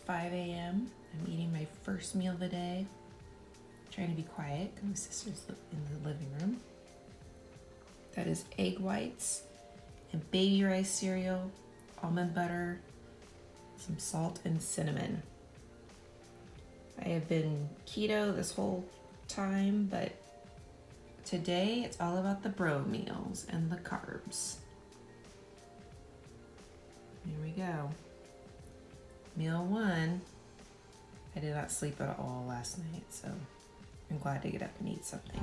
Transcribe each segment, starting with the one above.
5 a.m. I'm eating my first meal of the day. Trying to be quiet because my sister's in the living room. That is egg whites and baby rice cereal, almond butter, some salt and cinnamon. I have been keto this whole time, but today it's all about the bro meals and the carbs. Here we go. Meal 1. I did not sleep at all last night, so I'm glad to get up and eat something.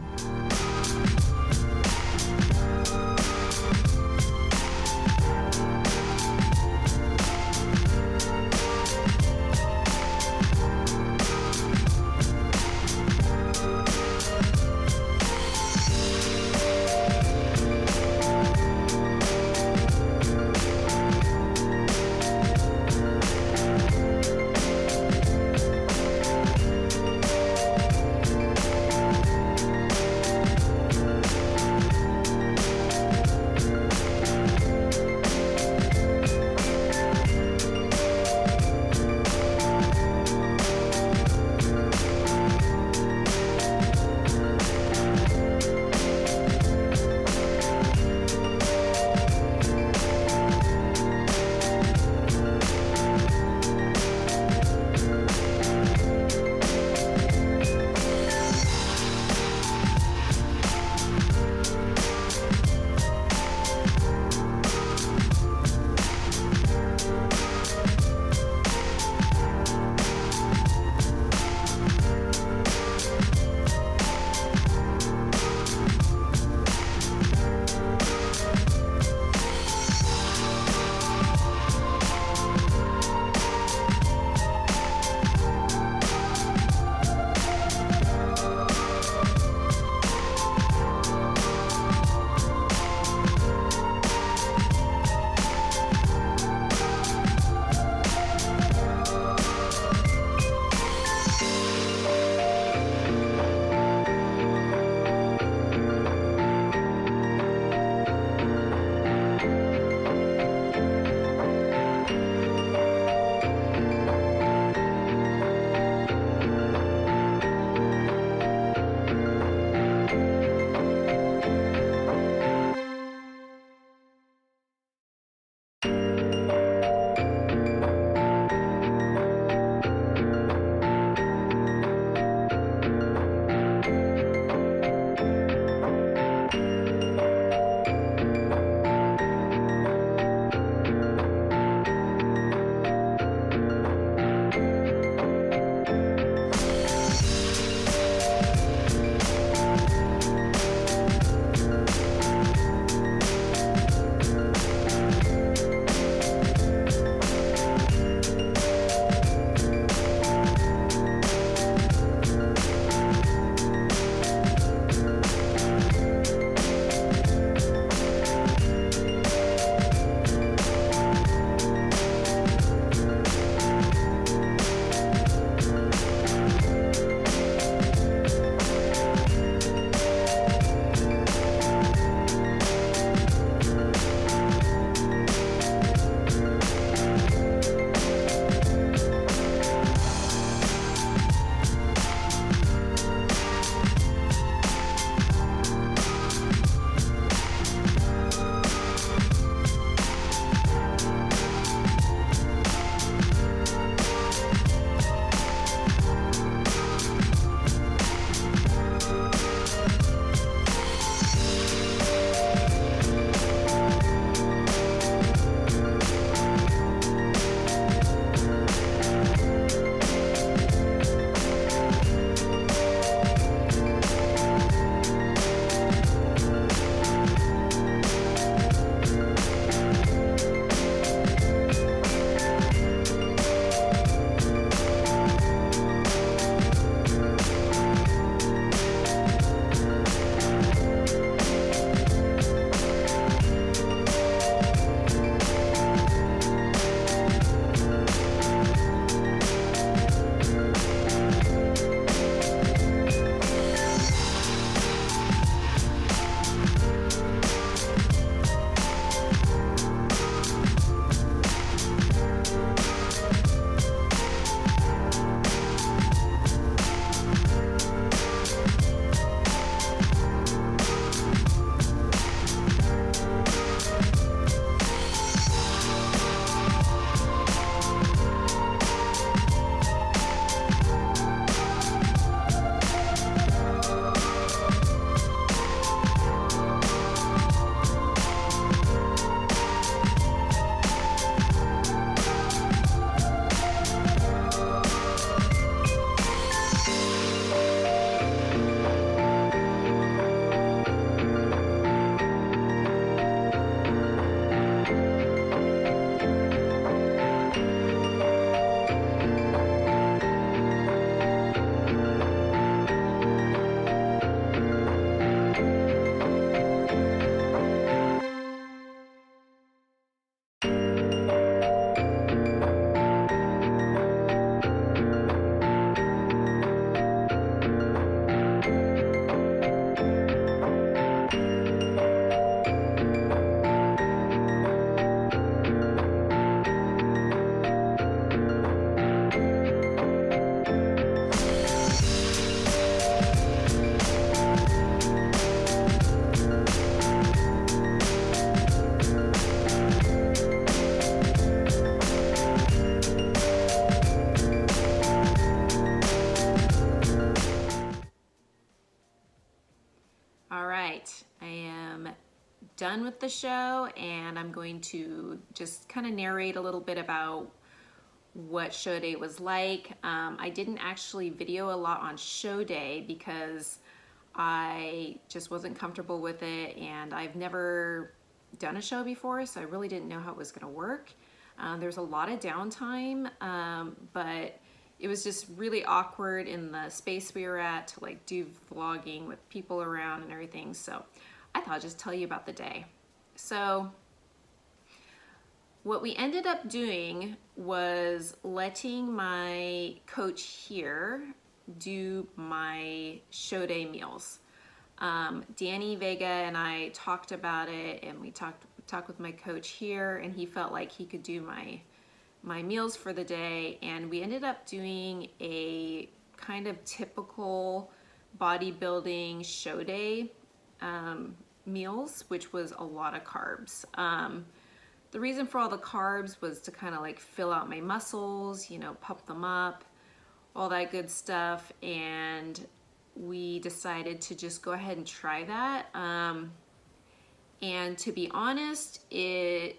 done with the show, and I'm going to just kind of narrate a little bit about what show day was like. I didn't actually video a lot on show day because I just wasn't comfortable with it, and I've never done a show before, so I really didn't know how it was going to work. There's a lot of downtime, but it was just really awkward in the space we were at to like do vlogging with people around and everything. So I thought I'd just tell you about the day. So what we ended up doing was letting my coach here do my show day meals. Danny Vega and I talked about it, and we talked with my coach here, and he felt like he could do my meals for the day, and we ended up doing a kind of typical bodybuilding show day meals, which was a lot of carbs. The reason for all the carbs was to kind of like fill out my muscles, you know, pump them up, all that good stuff, and we decided to just go ahead and try that. And to be honest, it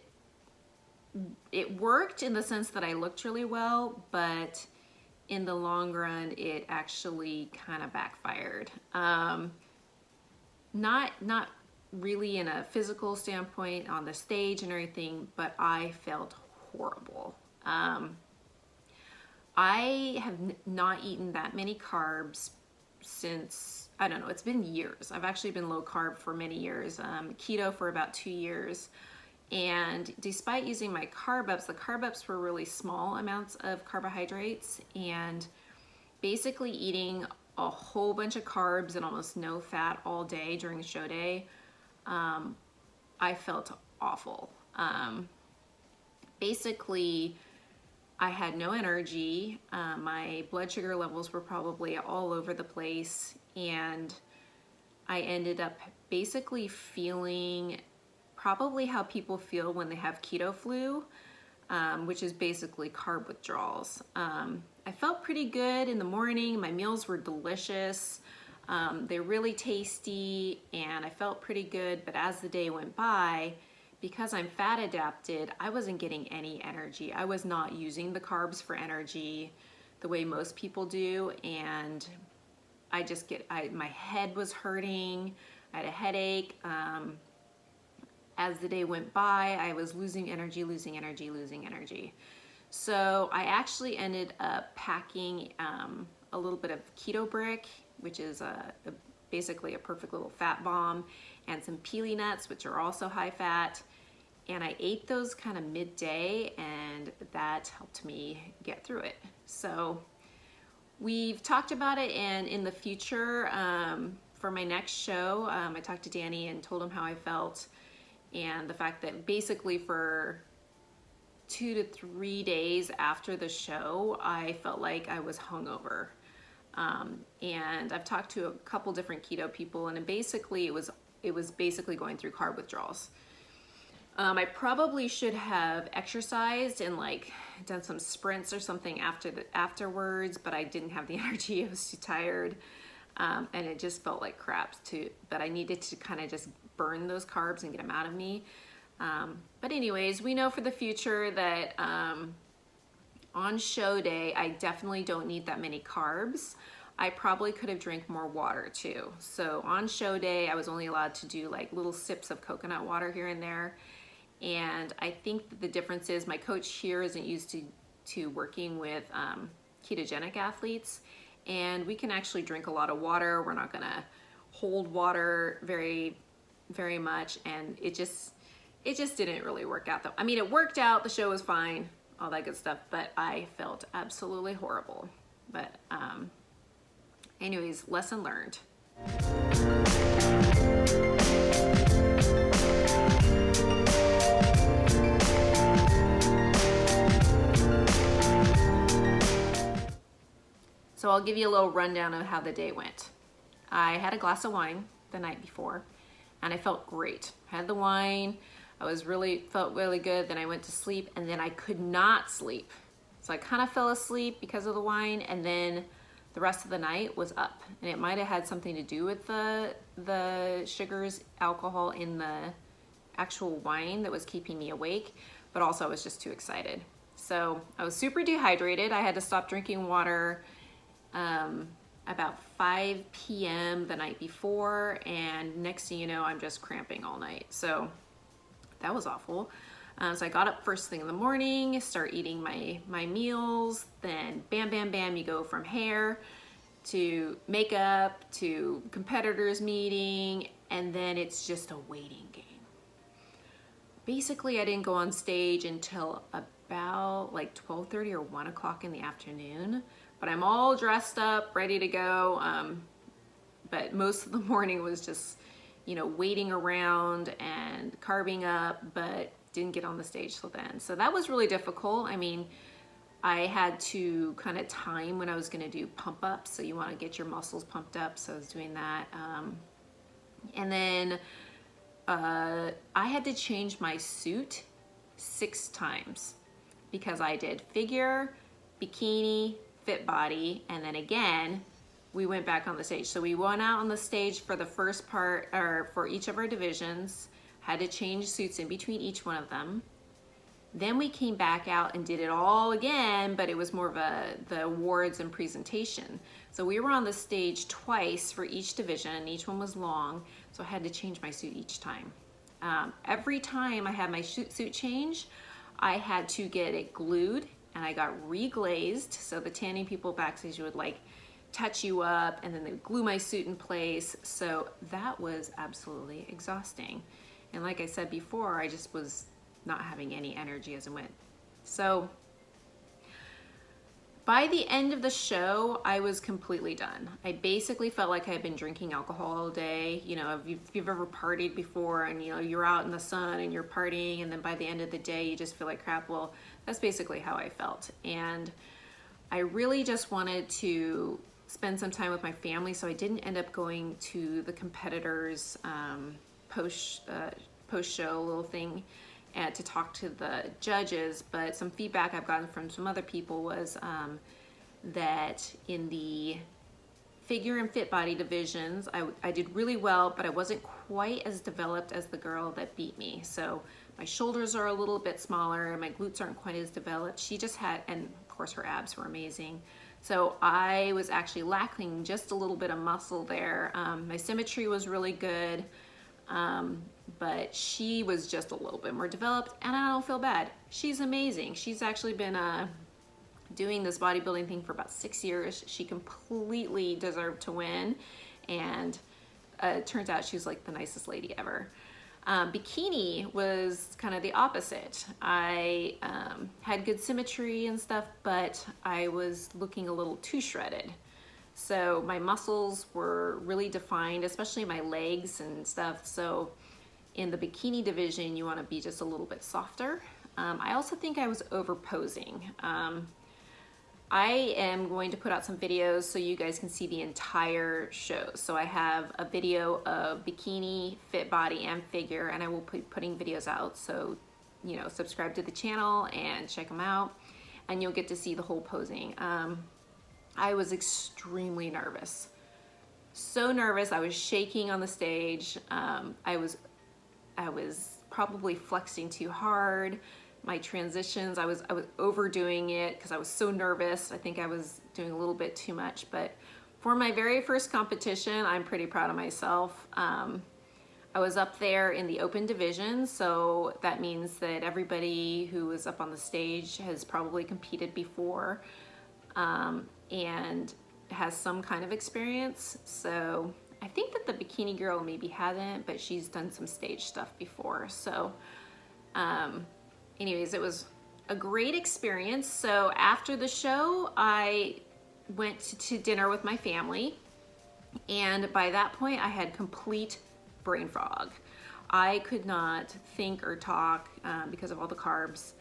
worked in the sense that I looked really well, but in the long run, it actually kind of backfired. Not really in a physical standpoint on the stage and everything, but I felt horrible. I have not eaten that many carbs since, I don't know, it's been years. I've actually been low carb for many years, keto for about 2 years. And despite using my carb ups, the carb ups were really small amounts of carbohydrates, and basically eating a whole bunch of carbs and almost no fat all day during the show day, I felt awful. Basically, I had no energy. My blood sugar levels were probably all over the place, and I ended up basically feeling probably how people feel when they have keto flu, which is basically carb withdrawals. I felt pretty good in the morning. My meals were delicious. They're really tasty, and I felt pretty good, but as the day went by, because I'm fat adapted, I wasn't getting any energy. I was not using the carbs for energy the way most people do, and my head was hurting. I had a headache. As the day went by, I was losing energy. So I actually ended up packing a little bit of keto brick, which is basically a perfect little fat bomb, and some pili nuts, which are also high fat. And I ate those kind of midday, and that helped me get through it. So we've talked about it, and in the future, for my next show, I talked to Danny and told him how I felt, and the fact that basically for 2 to 3 days after the show, I felt like I was hungover. And I've talked to a couple different keto people, and it was basically going through carb withdrawals. I probably should have exercised and like done some sprints or something afterwards, but I didn't have the energy. I was too tired, and it just felt like crap too. But I needed to kind of just burn those carbs and get them out of me. But anyways, we know for the future that on show day, I definitely don't need that many carbs. I probably could have drank more water too. So on show day, I was only allowed to do like little sips of coconut water here and there. And I think that the difference is my coach here isn't used to working with ketogenic athletes, and we can actually drink a lot of water. We're not gonna hold water very, very much, and it just didn't really work out though. I mean, it worked out, the show was fine, all that good stuff, but I felt absolutely horrible. But anyways, lesson learned. So I'll give you a little rundown of how the day went. I had a glass of wine the night before, and I felt great. I had the wine, felt really good. Then I went to sleep, and then I could not sleep. So I kind of fell asleep because of the wine, and then the rest of the night was up. And it might have had something to do with the sugars, alcohol in actual wine that was keeping me awake, but also I was just too excited. So I was super dehydrated. I had to stop drinking water about 5 p.m. the night before, and next thing you know, I'm just cramping all night. So that was awful. So I got up first thing in the morning, start eating my meals, then bam, bam, bam, you go from hair to makeup to competitors meeting, and then it's just a waiting game. Basically, I didn't go on stage until about like 12:30 or 1 o'clock in the afternoon, but I'm all dressed up, ready to go. But most of the morning was just, you know, waiting around and carving up, but didn't get on the stage till then. So that was really difficult. I mean, I had to kind of time when I was gonna do pump ups. So you wanna get your muscles pumped up. So I was doing that. And then I had to change my suit 6 times because I did figure, bikini, fit body, and then again, we went back on the stage. So we went out on the stage for the first part, or for each of our divisions, had to change suits in between each one of them. Then we came back out and did it all again, but it was more of the awards and presentation. So we were on the stage twice for each division, and each one was long, so I had to change my suit each time. Every time I had my suit change, I had to get it glued, and I got reglazed, so the tanning people backstage would like touch you up, and then they would glue my suit in place. So that was absolutely exhausting. And like I said before, I just was not having any energy as it went. So by the end of the show, I was completely done. I basically felt like I had been drinking alcohol all day. You know, if you've ever partied before and, you know, you're out in the sun and you're partying, and then by the end of the day, you just feel like crap. Well, that's basically how I felt. And I really just wanted to spend some time with my family, so I didn't end up going to the competitors' post-show little thing to talk to the judges. But some feedback I've gotten from some other people was that in the figure and fit body divisions, I did really well, but I wasn't quite as developed as the girl that beat me. So my shoulders are a little bit smaller, my glutes aren't quite as developed. She just had, and of course her abs were amazing. So I was actually lacking just a little bit of muscle there. My symmetry was really good, but she was just a little bit more developed, and I don't feel bad. She's amazing. She's actually been doing this bodybuilding thing for about 6 years. She completely deserved to win, and it turns out she's like the nicest lady ever. Bikini was kind of the opposite. I had good symmetry and stuff, but I was looking a little too shredded. So my muscles were really defined, especially my legs and stuff. So in the bikini division, you want to be just a little bit softer. I also think I was over posing. I am going to put out some videos so you guys can see the entire show. So I have a video of bikini, fit body, and figure, and I will be putting videos out. So, you know, subscribe to the channel and check them out, and you'll get to see the whole posing. I was extremely nervous. So nervous, I was shaking on the stage. I was probably flexing too hard. My transitions, I was overdoing it because I was so nervous. I think I was doing a little bit too much, but for my very first competition, I'm pretty proud of myself. I was up there in the open division, so that means that everybody who was up on the stage has probably competed before and has some kind of experience. So I think that the bikini girl maybe hasn't, but she's done some stage stuff before. So anyways, it was a great experience. So after the show, I went to dinner with my family, and by that point I had complete brain fog. I could not think or talk because of all the carbs.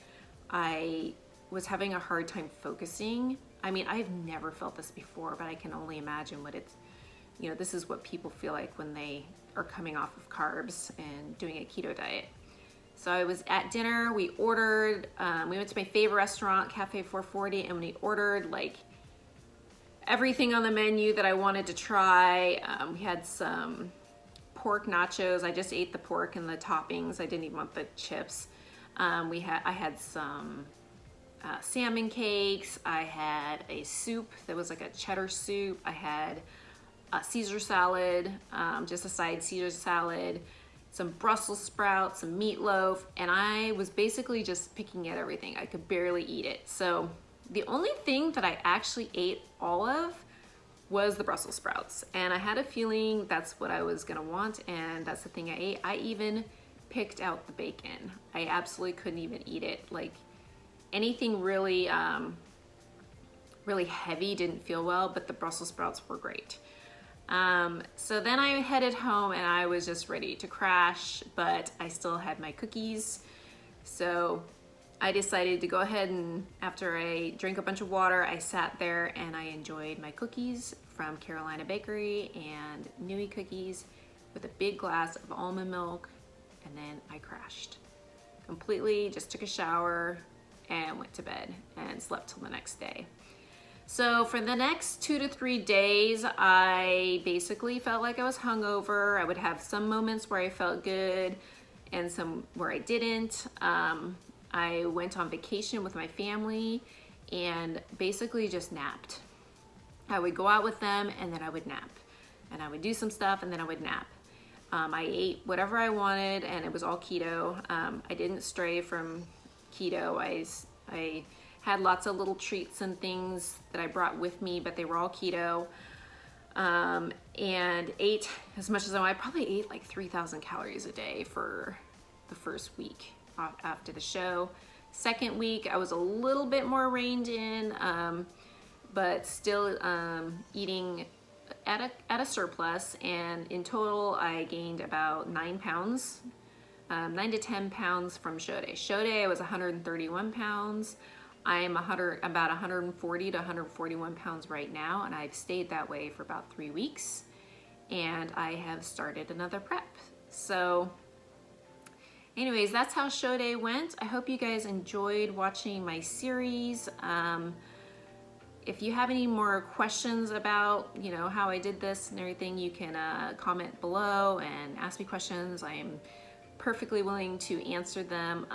I was having a hard time focusing. I mean, I've never felt this before, but I can only imagine what it's, you know, this is what people feel like when they are coming off of carbs and doing a keto diet. So I was at dinner, we ordered, we went to my favorite restaurant, Cafe 440, and we ordered like everything on the menu that I wanted to try. We had some pork nachos. I just ate the pork and the toppings. I didn't even want the chips. I had some salmon cakes. I had a soup that was like a cheddar soup. I had a Caesar salad, just a side Caesar salad, some Brussels sprouts, some meatloaf, and I was basically just picking at everything. I could barely eat it. So the only thing that I actually ate all of was the Brussels sprouts, and I had a feeling that's what I was gonna want, and that's the thing I ate. I even picked out the bacon. I absolutely couldn't even eat it. Like anything really, really heavy didn't feel well, but the Brussels sprouts were great. So then I headed home and I was just ready to crash, but I still had my cookies. So I decided to go ahead and after I drank a bunch of water, I sat there and I enjoyed my cookies from Carolina Bakery and Nui cookies with a big glass of almond milk, and then I crashed completely, just took a shower and went to bed and slept till the next day. So for the next 2 to 3 days, I basically felt like I was hungover. I would have some moments where I felt good and some where I didn't. I went on vacation with my family and basically just napped. I would go out with them and then I would nap. And I would do some stuff and then I would nap. I ate whatever I wanted and it was all keto. I didn't stray from keto. I had lots of little treats and things that I brought with me, but they were all keto. And ate as much as I probably ate like 3,000 calories a day for the first week after the show. Second week, I was a little bit more reined in, but still eating at a surplus. And in total, I gained about 9 pounds, 9 to 10 pounds from show day. Show day, I was 131 pounds. I am about 140 to 141 pounds right now, and I've stayed that way for about 3 weeks, and I have started another prep. So anyways, that's how show day went. I hope you guys enjoyed watching my series. If you have any more questions about, you know, how I did this and everything, you can comment below and ask me questions. I am perfectly willing to answer them.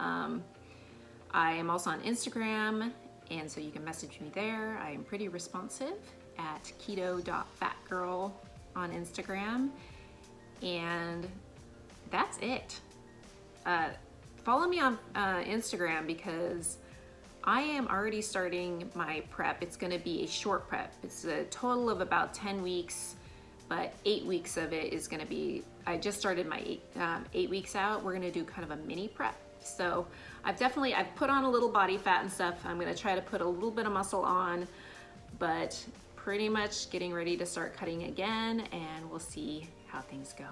I am also on Instagram, and so you can message me there. I am pretty responsive at keto.fatgirl on Instagram. And that's it. Follow me on Instagram because I am already starting my prep. It's gonna be a short prep. It's a total of about 10 weeks, but 8 weeks of it is gonna be, I just started my 8 weeks out. We're gonna do kind of a mini prep. So I've put on a little body fat and stuff. I'm gonna try to put a little bit of muscle on, but pretty much getting ready to start cutting again, and we'll see how things go.